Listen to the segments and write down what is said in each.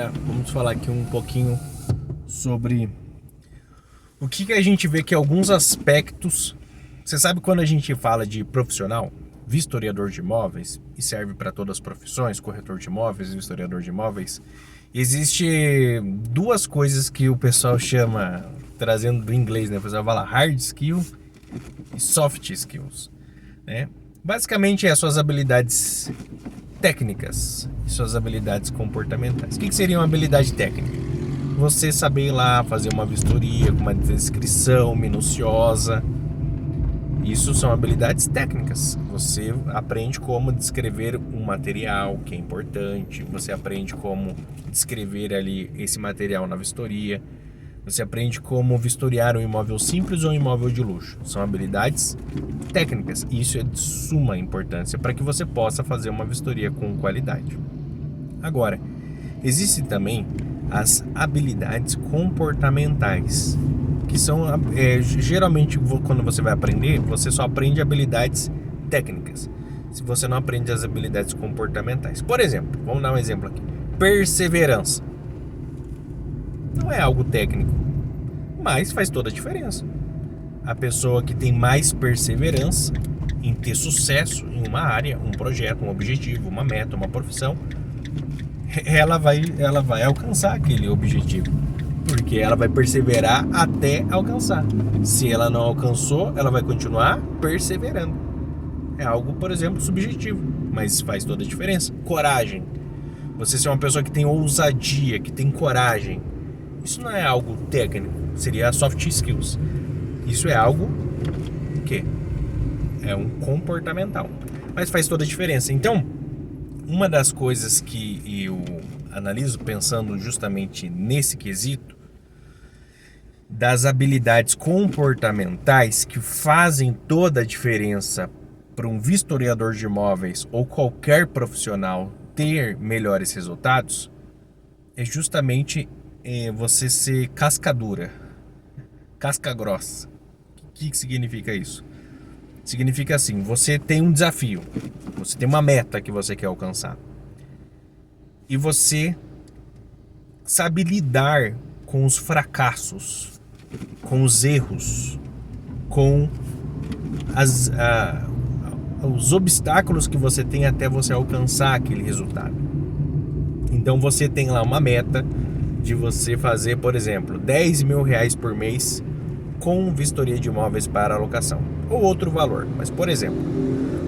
Agora vamos falar aqui um pouquinho sobre o que a gente vê que alguns aspectos. Você sabe quando a gente fala de profissional, vistoriador de imóveis, e serve para todas as profissões, corretor de imóveis, vistoriador de imóveis, existe duas coisas que o pessoal chama, trazendo do inglês, né? O pessoal fala hard skill e soft skills, né? Basicamente é as suas habilidades técnicas e suas habilidades comportamentais. O que seria uma habilidade técnica? Você saber ir lá fazer uma vistoria com uma descrição minuciosa. Isso são habilidades técnicas. Você aprende como descrever um material que é importante. Você aprende como descrever ali esse material na vistoria. Você aprende como vistoriar um imóvel simples ou um imóvel de luxo. São habilidades técnicas. E isso é de suma importância para que você possa fazer uma vistoria com qualidade. Agora, existem também as habilidades comportamentais, que são geralmente quando você vai aprender, você só aprende habilidades técnicas. Se você não aprende as habilidades comportamentais. Por exemplo, vamos dar um exemplo aqui. Perseverança. Não é algo técnico, mas faz toda a diferença. A pessoa que tem mais perseverança em ter sucesso em uma área, um projeto, um objetivo, uma meta, uma profissão, ela vai alcançar aquele objetivo, porque ela vai perseverar até alcançar. Se ela não alcançou, ela vai continuar perseverando. É algo, por exemplo, subjetivo, mas faz toda a diferença. Coragem. Você ser uma pessoa que tem ousadia, que tem coragem, isso não é algo técnico, seria soft skills. Isso é algo que é um comportamental, mas faz toda a diferença. Então, uma das coisas que eu analiso pensando justamente nesse quesito das habilidades comportamentais que fazem toda a diferença para um vistoriador de imóveis ou qualquer profissional ter melhores resultados, é justamente você ser casca dura, casca grossa. O que significa isso? Significa assim, você tem um desafio, você tem uma meta que você quer alcançar e você sabe lidar com os fracassos, com os erros, com os obstáculos que você tem até você alcançar aquele resultado. Então você tem lá uma meta de você fazer, por exemplo, R$10.000 por mês com vistoria de imóveis para alocação, ou outro valor, mas por exemplo.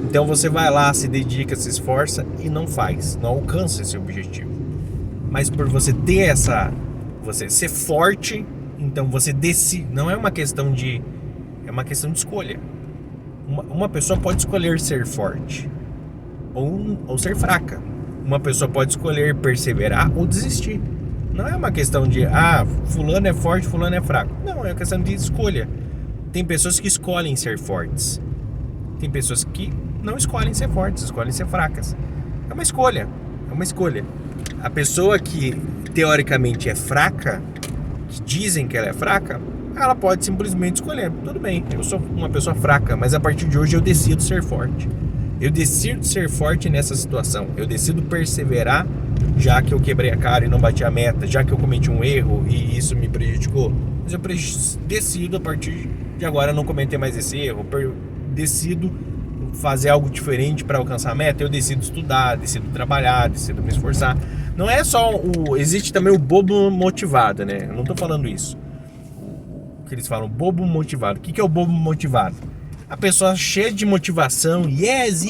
Então você vai lá, se dedica, se esforça e não faz, não alcança esse objetivo. Mas por você ter você ser forte, então você decide, não é uma questão é uma questão de escolha. Uma pessoa pode escolher ser forte ou ser fraca. Uma pessoa pode escolher perseverar ou desistir. Não é uma questão de, fulano é forte, fulano é fraco. Não, é uma questão de escolha. Tem pessoas que escolhem ser fortes. Tem pessoas que não escolhem ser fortes, escolhem ser fracas. É uma escolha, é uma escolha. A pessoa que teoricamente é fraca, que dizem que ela é fraca, ela pode simplesmente escolher. Tudo bem, eu sou uma pessoa fraca, mas a partir de hoje eu decido ser forte. Eu decido ser forte nessa situação. Eu decido perseverar, já que eu quebrei a cara e não bati a meta, já que eu cometi um erro e isso me prejudicou. Mas eu decido a partir de agora não cometer mais esse erro. Decido fazer algo diferente para alcançar a meta. Eu decido estudar, decido trabalhar, decido me esforçar. Não é só existe também o bobo motivado, né? Eu não tô falando isso. O que eles falam, bobo motivado. O que é o bobo motivado? A pessoa cheia de motivação, yes,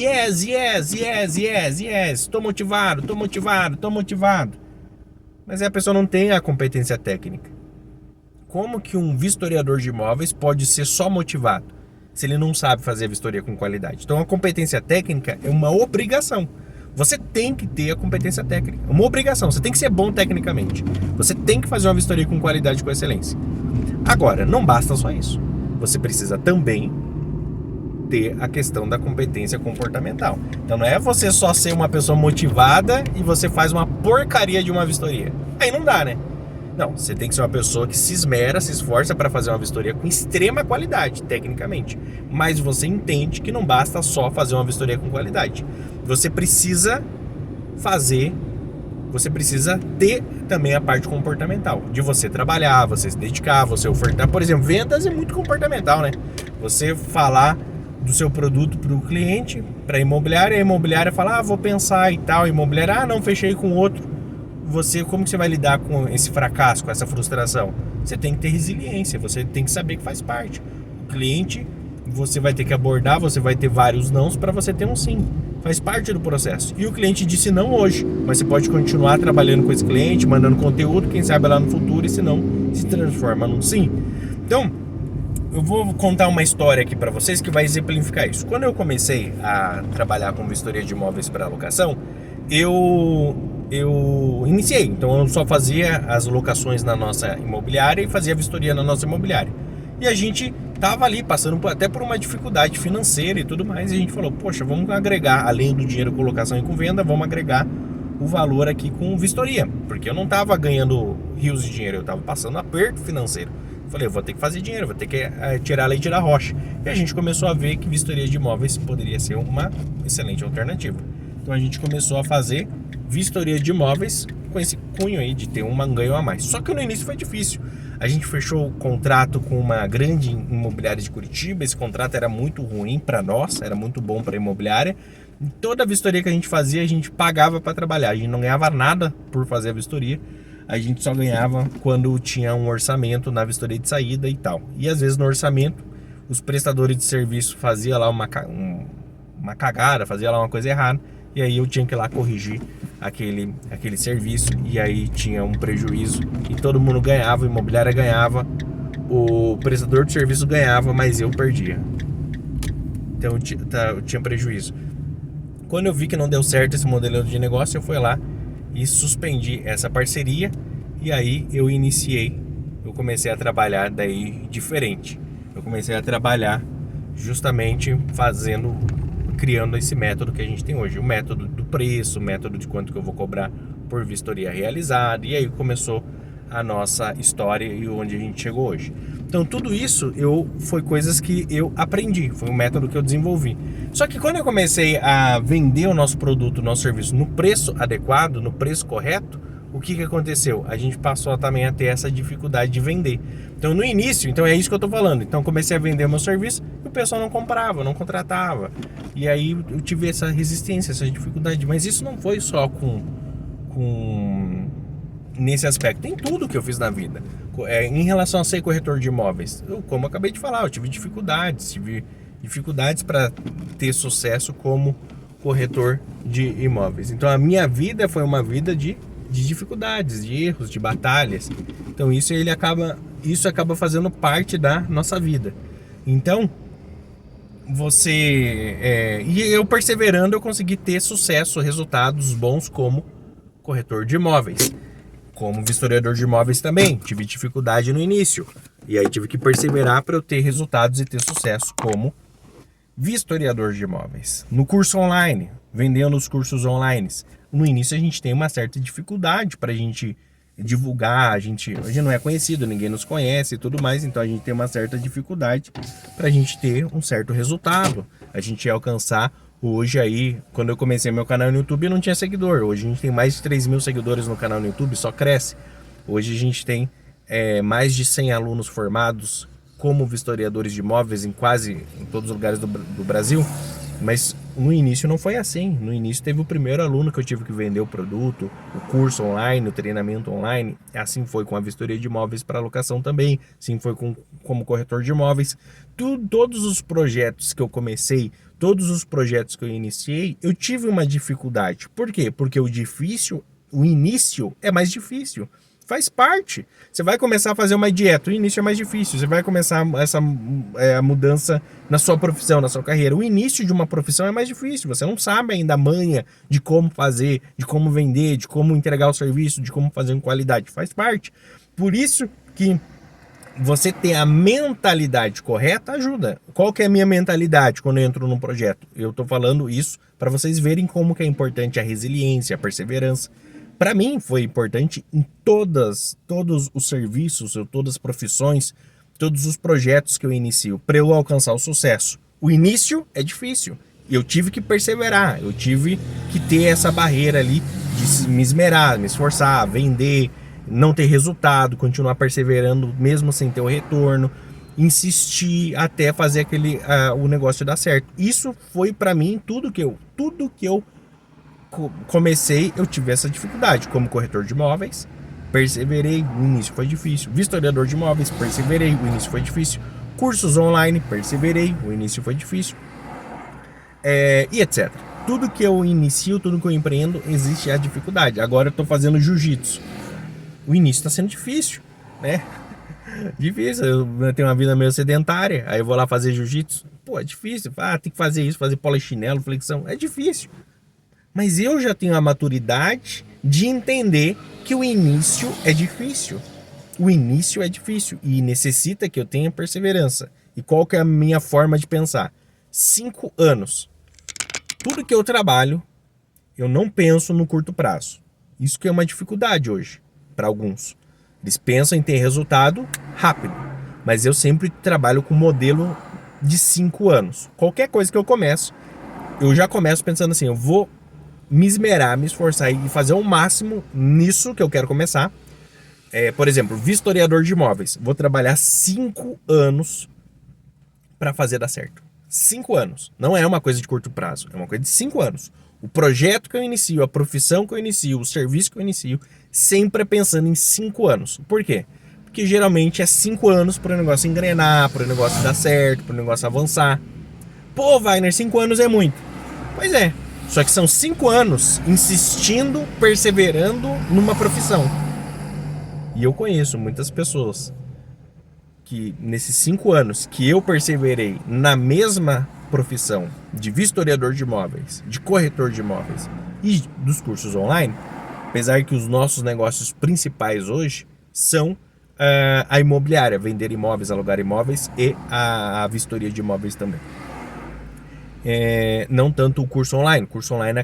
tô motivado. Mas a pessoa não tem a competência técnica. Como que um vistoriador de imóveis pode ser só motivado, se ele não sabe fazer a vistoria com qualidade? Então a competência técnica é uma obrigação. Você tem que ter a competência técnica, é uma obrigação, você tem que ser bom tecnicamente. Você tem que fazer uma vistoria com qualidade, com excelência. Agora, não basta só isso. Você precisa também ter a questão da competência comportamental. Então não é você só ser uma pessoa motivada e você faz uma porcaria de uma vistoria. Aí não dá, né? Não, você tem que ser uma pessoa que se esmera, se esforça para fazer uma vistoria com extrema qualidade, tecnicamente. Mas você entende que não basta só fazer uma vistoria com qualidade. Você precisa fazer você precisa ter também a parte comportamental, de você trabalhar, você se dedicar, você ofertar. Por exemplo, vendas é muito comportamental, né? Você falar do seu produto para o cliente, para a imobiliária fala, vou pensar e tal, a imobiliária, não, fechei com outro. Como que você vai lidar com esse fracasso, com essa frustração? Você tem que ter resiliência, você tem que saber que faz parte. O cliente, você vai ter que abordar, você vai ter vários nãos para você ter um sim. Faz parte do processo. E o cliente disse não hoje, mas você pode continuar trabalhando com esse cliente, mandando conteúdo, quem sabe lá no futuro, e se não, se transforma num sim. Então, eu vou contar uma história aqui para vocês que vai exemplificar isso. Quando eu comecei a trabalhar com vistoria de imóveis para locação, eu iniciei. Então eu só fazia as locações na nossa imobiliária e fazia a vistoria na nossa imobiliária. E a gente tava ali passando até por uma dificuldade financeira e tudo mais, e a gente falou, poxa, vamos agregar, além do dinheiro com locação e com venda, vamos agregar o valor aqui com vistoria, porque eu não tava ganhando rios de dinheiro, eu tava passando aperto financeiro. Falei, eu vou ter que fazer dinheiro, vou ter que tirar leite da rocha. E a gente começou a ver que vistoria de imóveis poderia ser uma excelente alternativa. Então a gente começou a fazer vistoria de imóveis com esse cunho aí de ter um ganho a mais. Só que no início foi difícil. A gente fechou o contrato com uma grande imobiliária de Curitiba. Esse contrato era muito ruim para nós, era muito bom para a imobiliária. E toda a vistoria que a gente fazia, a gente pagava para trabalhar. A gente não ganhava nada por fazer a vistoria. A gente só ganhava quando tinha um orçamento na vistoria de saída e tal. E às vezes no orçamento, os prestadores de serviço faziam lá uma cagada, faziam lá uma coisa errada. E aí eu tinha que ir lá corrigir aquele serviço, e aí tinha um prejuízo e todo mundo ganhava, a imobiliária ganhava, o prestador de serviço ganhava, mas eu perdia. Então eu tinha prejuízo. Quando eu vi que não deu certo esse modelo de negócio, eu fui lá e suspendi essa parceria, e aí eu comecei a trabalhar daí diferente. Eu comecei a trabalhar justamente criando esse método que a gente tem hoje, o método do preço, o método de quanto que eu vou cobrar por vistoria realizada, e aí começou a nossa história e onde a gente chegou hoje. Então tudo isso foi coisas que eu aprendi, foi um método que eu desenvolvi. Só que quando eu comecei a vender o nosso produto, o nosso serviço no preço adequado, no preço correto, o que aconteceu? A gente passou também a ter essa dificuldade de vender. Então no início, é isso que eu estou falando. Então comecei a vender o meu serviço e o pessoal não comprava, não contratava. E aí eu tive essa resistência, essa dificuldade. Mas isso não foi só nesse aspecto, em tudo que eu fiz na vida. Em relação a ser corretor de imóveis, como eu acabei de falar, eu tive dificuldades para ter sucesso como corretor de imóveis. Então a minha vida foi uma vida de dificuldades, de erros, de batalhas. Então isso acaba fazendo parte da nossa vida. Então e eu perseverando, eu consegui ter sucesso, resultados bons como corretor de imóveis. Como vistoriador de imóveis também, tive dificuldade no início. E aí tive que perseverar para eu ter resultados e ter sucesso como vistoriador de imóveis. No curso online, vendendo os cursos online. No início a gente tem uma certa dificuldade para a gente divulgar, a gente não é conhecido, ninguém nos conhece e tudo mais, então a gente tem uma certa dificuldade para a gente ter um certo resultado. A gente ia alcançar. Hoje aí, quando eu comecei meu canal no YouTube, eu não tinha seguidor. Hoje a gente tem mais de 3 mil seguidores no canal no YouTube, só cresce. Hoje a gente tem mais de 100 alunos formados como vistoriadores de imóveis em todos os lugares do Brasil. Mas no início não foi assim. No início teve o primeiro aluno que eu tive que vender o produto, o curso online, o treinamento online. Assim foi com a vistoria de imóveis para locação também. Assim foi como corretor de imóveis. Todos os projetos que eu comecei, todos os projetos que eu iniciei, eu tive uma dificuldade. Por quê? Porque o início é mais difícil. Faz parte. Você vai começar a fazer uma dieta, o início é mais difícil. Você vai começar a mudança na sua profissão, na sua carreira. O início de uma profissão é mais difícil. Você não sabe ainda a manha de como fazer, de como vender, de como entregar o serviço, de como fazer com qualidade. Faz parte. Por isso que você ter a mentalidade correta ajuda. Qual que é a minha mentalidade quando eu entro num projeto? Eu estou falando isso para vocês verem como que é importante a resiliência, a perseverança. Para mim foi importante em todos os serviços, todas as profissões, todos os projetos que eu inicio, para eu alcançar o sucesso. O início é difícil, eu tive que perseverar, eu tive que ter essa barreira ali de me esmerar, me esforçar, vender, não ter resultado, continuar perseverando mesmo sem ter o retorno, insistir até fazer o negócio dar certo. Isso foi para mim tudo que eu comecei, eu tive essa dificuldade. Como corretor de imóveis, perseverei, o início foi difícil. Vistoriador de imóveis, perseverei, o início foi difícil. Cursos online, perseverei, o início foi difícil. E etc. Tudo que eu inicio, tudo que eu empreendo, existe a dificuldade. Agora eu tô fazendo jiu-jitsu. O início está sendo difícil, né? Difícil, eu tenho uma vida meio sedentária, aí eu vou lá fazer jiu-jitsu. Pô, é difícil. Tem que fazer isso, fazer polichinelo, flexão. É difícil. Mas eu já tenho a maturidade de entender que o início é difícil. O início é difícil e necessita que eu tenha perseverança. E qual que é a minha forma de pensar? 5 anos. Tudo que eu trabalho, eu não penso no curto prazo. Isso que é uma dificuldade hoje, para alguns. Eles pensam em ter resultado rápido. Mas eu sempre trabalho com modelo de 5 anos. Qualquer coisa que eu começo, eu já começo pensando assim, eu vou me esmerar, me esforçar e fazer o máximo nisso que eu quero começar. Por exemplo, vistoriador de imóveis. Vou trabalhar 5 anos para fazer dar certo. 5 anos. Não é uma coisa de curto prazo, é uma coisa de 5 anos. O projeto que eu inicio, a profissão que eu inicio, o serviço que eu inicio, sempre é pensando em 5 anos. Por quê? Porque geralmente é 5 anos para o negócio engrenar, para o negócio dar certo, para o negócio avançar. Pô, Wagner, 5 anos é muito. Pois é, só que são 5 anos insistindo, perseverando numa profissão. E eu conheço muitas pessoas que nesses 5 anos que eu perseverei na mesma profissão de vistoriador de imóveis, de corretor de imóveis e dos cursos online, apesar que os nossos negócios principais hoje são a imobiliária, vender imóveis, alugar imóveis e a vistoria de imóveis também. Não tanto o curso online. O curso online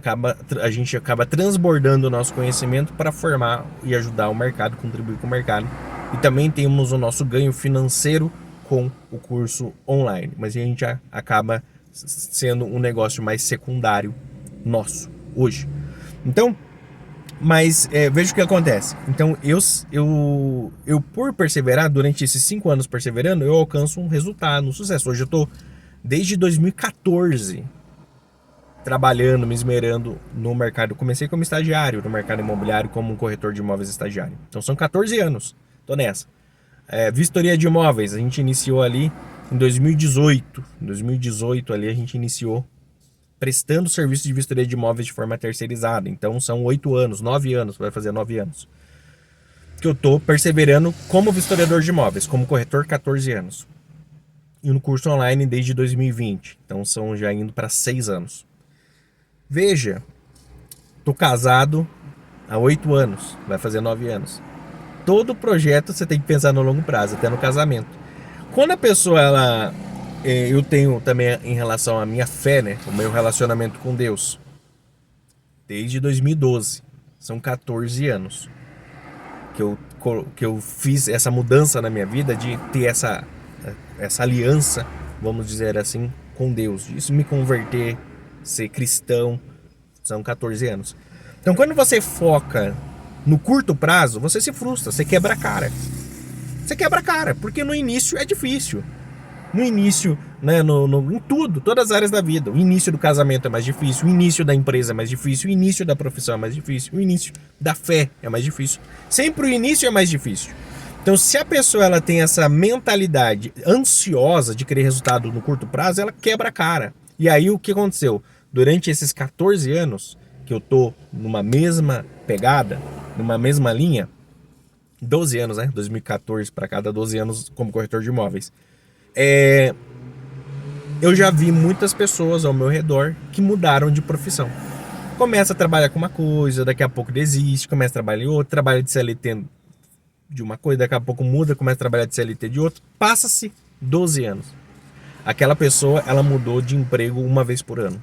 a gente acaba transbordando o nosso conhecimento para formar e ajudar o mercado, contribuir com o mercado. E também temos o nosso ganho financeiro com o curso online. Mas a gente acaba sendo um negócio mais secundário nosso hoje. Então, veja o que acontece. Então, eu por perseverar, durante esses 5 anos perseverando, eu alcanço um resultado, um sucesso. Hoje eu estou desde 2014 trabalhando, me esmerando no mercado. Eu comecei como estagiário no mercado imobiliário, como um corretor de imóveis estagiário. Então são 14 anos, tô nessa. Vistoria de imóveis, a gente iniciou ali em 2018. Em 2018 ali a gente iniciou prestando serviço de vistoria de imóveis de forma terceirizada. Então são 8 anos, 9 anos, vai fazer 9 anos. Que eu tô perseverando como vistoriador de imóveis, como corretor, 14 anos. E no curso online desde 2020. Então são já indo para 6 anos. Veja, tô casado há 8 anos, vai fazer 9 anos. Todo projeto você tem que pensar no longo prazo, até no casamento. Quando a pessoa, eu tenho também em relação à minha fé, né, o meu relacionamento com Deus, desde 2012, são 14 anos que eu fiz essa mudança na minha vida de ter essa aliança, vamos dizer assim, com Deus. Isso me converter, ser cristão, são 14 anos. Então quando você foca no curto prazo, você se frustra, você quebra a cara. Você quebra a cara, porque no início é difícil. No início, né, em tudo, todas as áreas da vida. O início do casamento é mais difícil, o início da empresa é mais difícil, o início da profissão é mais difícil, o início da fé é mais difícil. Sempre o início é mais difícil. Então, se a pessoa ela tem essa mentalidade ansiosa de querer resultado no curto prazo, ela quebra a cara. E aí, o que aconteceu? Durante esses 14 anos que eu tô numa mesma pegada, numa mesma linha, 12 anos, né? 2014 para cada 12 anos como corretor de imóveis. Eu já vi muitas pessoas ao meu redor que mudaram de profissão. Começa a trabalhar com uma coisa, daqui a pouco desiste, começa a trabalhar em outra, trabalha de CLT de uma coisa, daqui a pouco muda, começa a trabalhar de CLT de outra. Passa-se 12 anos. Aquela pessoa, ela mudou de emprego uma vez por ano.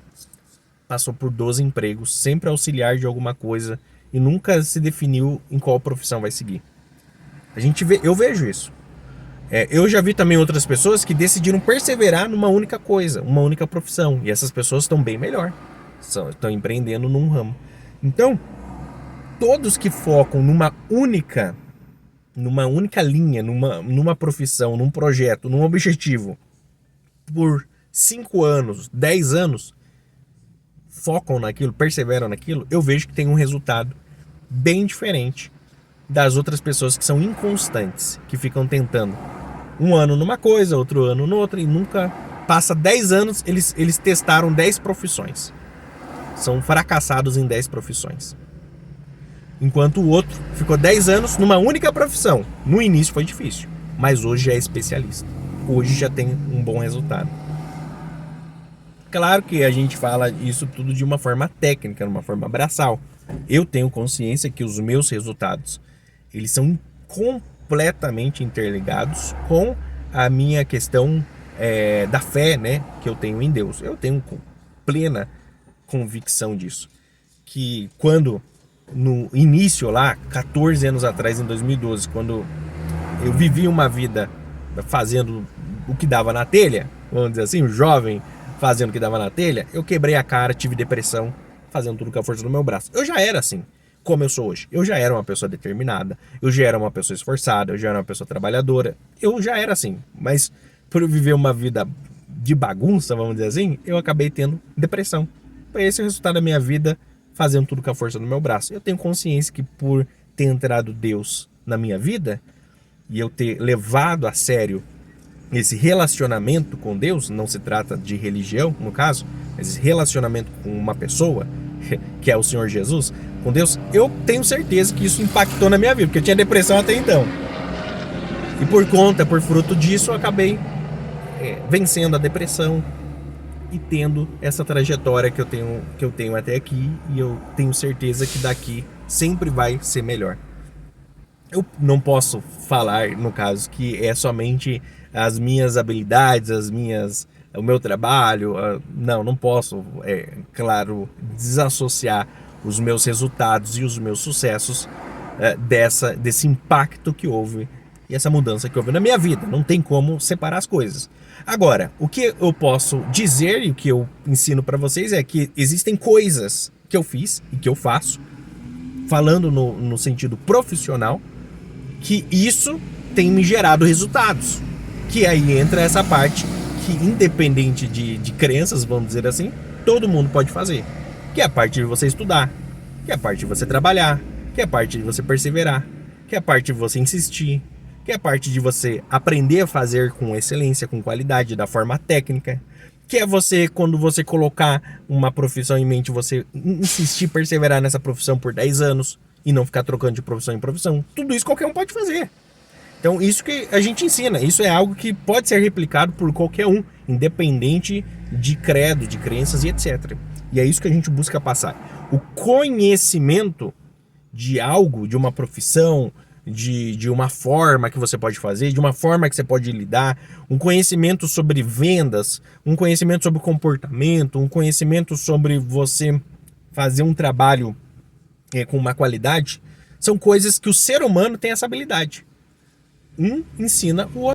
Passou por 12 empregos, sempre auxiliar de alguma coisa e nunca se definiu em qual profissão vai seguir. Eu vejo isso. Eu já vi também outras pessoas que decidiram perseverar numa única coisa, uma única profissão. E essas pessoas estão bem melhor. Estão empreendendo num ramo. Então, todos que focam numa única linha, numa profissão, num projeto, num objetivo, por 5 anos, 10 anos, focam naquilo, perseveram naquilo, eu vejo que tem um resultado bem diferente das outras pessoas que são inconstantes, que ficam tentando um ano numa coisa, outro ano noutra, e nunca passa 10 anos, eles testaram 10 profissões. São fracassados em 10 profissões. Enquanto o outro ficou 10 anos numa única profissão. No início foi difícil, mas hoje é especialista. Hoje já tem um bom resultado. Claro que a gente fala isso tudo de uma forma técnica, de uma forma braçal. Eu tenho consciência que os meus resultados, eles são completamente interligados com a minha questão da fé, né, que eu tenho em Deus. Eu tenho plena convicção disso. Que quando, no início lá, 14 anos atrás, em 2012, quando eu vivi uma vida fazendo o que dava na telha, vamos dizer assim, um jovem fazendo o que dava na telha, eu quebrei a cara, tive depressão, fazendo tudo com a força do meu braço. Eu já era assim, como eu sou hoje. Eu já era uma pessoa determinada, eu já era uma pessoa esforçada, eu já era uma pessoa trabalhadora. Eu já era assim, mas por eu viver uma vida de bagunça, vamos dizer assim, eu acabei tendo depressão. Esse é o resultado da minha vida, fazendo tudo com a força do meu braço. Eu tenho consciência que por ter entrado Deus na minha vida e eu ter levado a sério esse relacionamento com Deus, não se trata de religião, no caso, mas esse relacionamento com uma pessoa, que é o Senhor Jesus, com Deus, eu tenho certeza que isso impactou na minha vida, porque eu tinha depressão até então. E por fruto disso, eu acabei vencendo a depressão e tendo essa trajetória que eu tenho até aqui, e eu tenho certeza que daqui sempre vai ser melhor. Eu não posso falar, no caso, que é somente as minhas habilidades, o meu trabalho. Não posso, claro, desassociar os meus resultados e os meus sucessos desse impacto que houve e essa mudança que houve na minha vida. Não tem como separar as coisas. Agora, o que eu posso dizer e o que eu ensino para vocês é que existem coisas que eu fiz e que eu faço, falando no sentido profissional, que isso tem me gerado resultados. Que aí entra essa parte que, independente de crenças, vamos dizer assim, todo mundo pode fazer. Que é a parte de você estudar, que é a parte de você trabalhar, que é a parte de você perseverar, que é a parte de você insistir, que é a parte de você aprender a fazer com excelência, com qualidade, da forma técnica, que é você, quando você colocar uma profissão em mente, você insistir, perseverar nessa profissão por 10 anos e não ficar trocando de profissão em profissão. Tudo isso qualquer um pode fazer. Então isso que a gente ensina, isso é algo que pode ser replicado por qualquer um, independente de credo, de crenças e etc. E é isso que a gente busca passar. O conhecimento de algo, de uma profissão, de uma forma que você pode fazer, de uma forma que você pode lidar, um conhecimento sobre vendas, um conhecimento sobre comportamento, um conhecimento sobre você fazer um trabalho com uma qualidade, são coisas que o ser humano tem essa habilidade. Um ensina o outro.